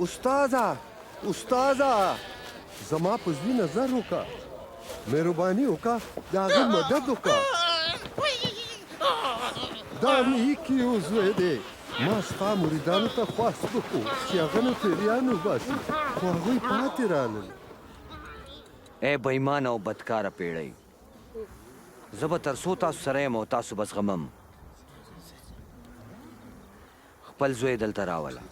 استاده زما په زوی نظر وکړه مهرباني وکړه د هغه مدد وکړه دا نیکي یو زوی دی ما ستا مریدانو ته خواست وکړو چې هغه نه پیریان وباسي خو هغوی پاتې رالل ای بېایمانه او بدکاره پیړۍ زه به تر څو تاسو سره یم او تاسو به زغمم خپل زوی دلته راوله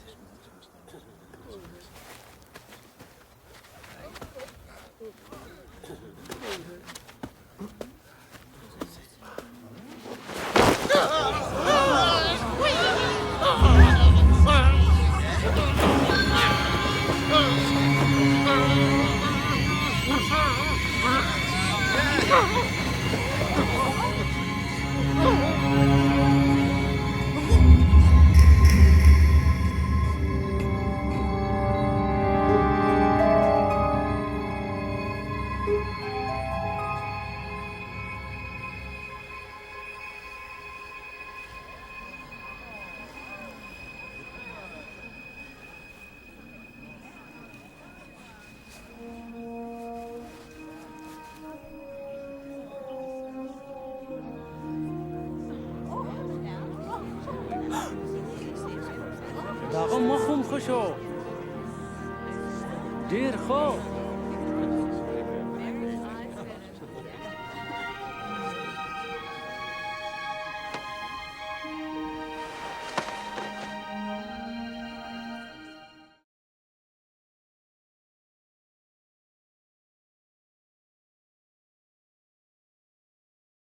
د هغه مخ هم ښه شو ډېر ښه